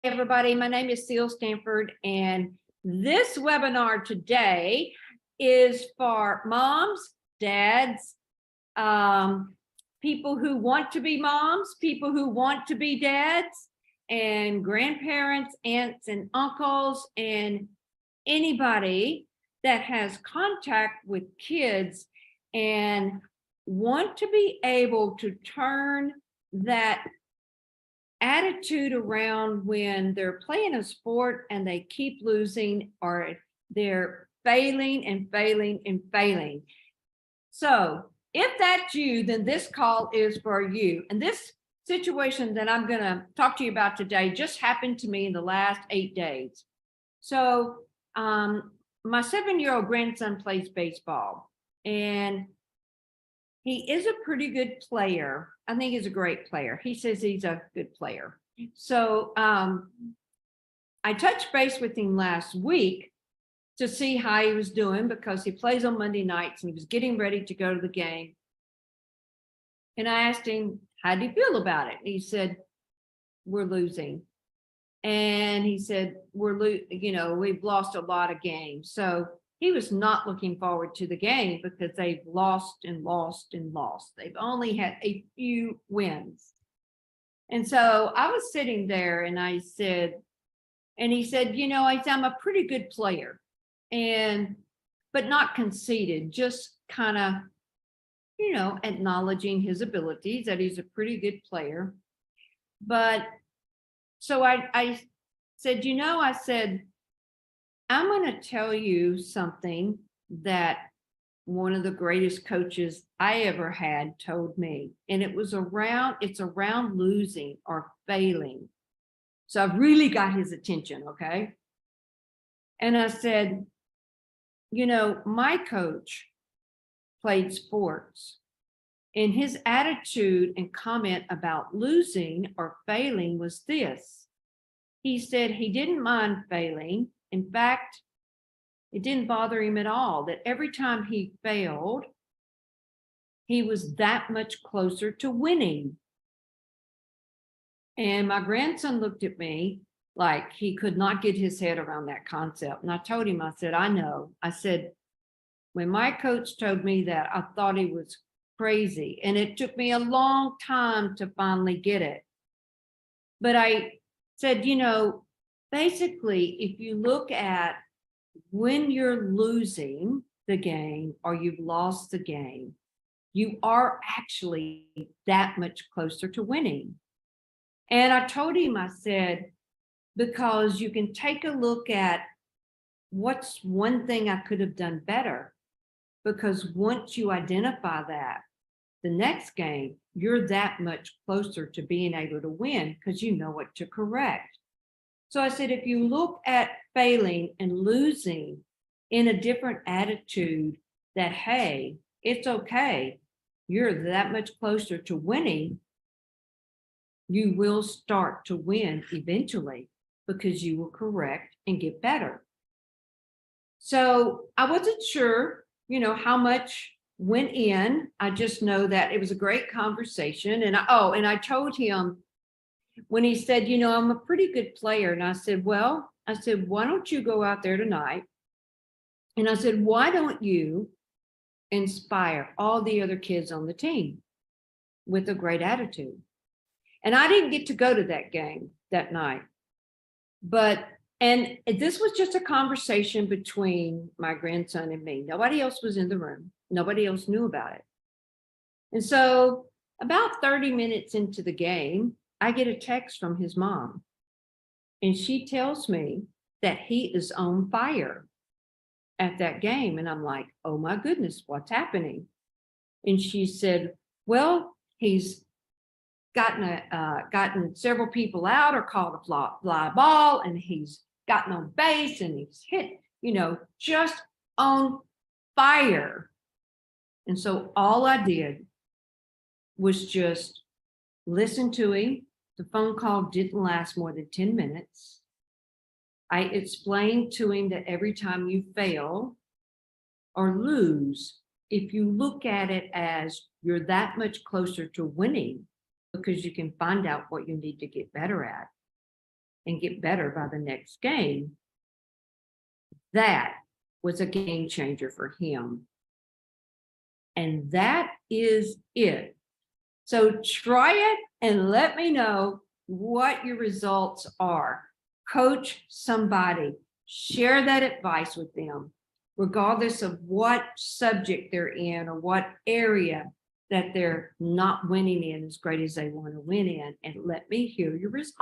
Everybody, my name is Seal Stanford, and this webinar today is for moms, dads, people who want to be moms, people who want to be dads, and grandparents, aunts and uncles, and anybody that has contact with kids and want to be able to turn that attitude around when they're playing a sport and they keep losing, or they're failing and failing and failing. So if that's you, then this call is for you. And this situation that I'm going to talk to you about today just happened to me in the last 8 days. So my 7-year-old grandson plays baseball, and he is a pretty good player. I think he's a great player. He says he's a good player. So I touched base with him last week to see how he was doing, because he plays on Monday nights and he was getting ready to go to the game. And I asked him, how do you feel about it? He said, we're losing. And he said, we've lost a lot of games. So he was not looking forward to the game because they've lost and lost and lost. They've only had a few wins. And so I was sitting there and I said, and he said, I'm a pretty good player, but not conceited, just kind of, acknowledging his abilities, that he's a pretty good player. But so I said, I'm going to tell you something that one of the greatest coaches I ever had told me. And it's around losing or failing. So I've really got his attention, okay? And I said, my coach played sports, and his attitude and comment about losing or failing was this. He said he didn't mind failing. In fact, it didn't bother him at all, that every time he failed, he was that much closer to winning. And my grandson looked at me like he could not get his head around that concept. And I told him, I said, I know. I said, when my coach told me that, I thought he was crazy. And it took me a long time to finally get it. But I said, basically, if you look at when you're losing the game or you've lost the game, you are actually that much closer to winning. And I told him, I said, because you can take a look at what's one thing I could have done better. Because once you identify that, the next game, you're that much closer to being able to win because you know what to correct. So I said, if you look at failing and losing in a different attitude, that, hey, it's okay, you're that much closer to winning, you will start to win eventually because you will correct and get better. So I wasn't sure, how much went in. I just know that it was a great conversation. And I told him, when he said, I'm a pretty good player. And I said, why don't you go out there tonight? And I said, why don't you inspire all the other kids on the team with a great attitude? And I didn't get to go to that game that night. And this was just a conversation between my grandson and me. Nobody else was in the room. Nobody else knew about it. And so about 30 minutes into the game, I get a text from his mom, and she tells me that he is on fire at that game. And I'm like, oh my goodness, what's happening? And she said, well, he's gotten several people out or called a fly ball, and he's gotten on base and he's hit, just on fire. And so all I did was just listen to him. The phone call didn't last more than 10 minutes. I explained to him that every time you fail or lose, if you look at it as you're that much closer to winning, because you can find out what you need to get better at. and get better by the next game. That was a game changer for him. And that is it. So try it and let me know what your results are. Coach somebody, share that advice with them, regardless of what subject they're in or what area that they're not winning in as great as they want to win in, and let me hear your results.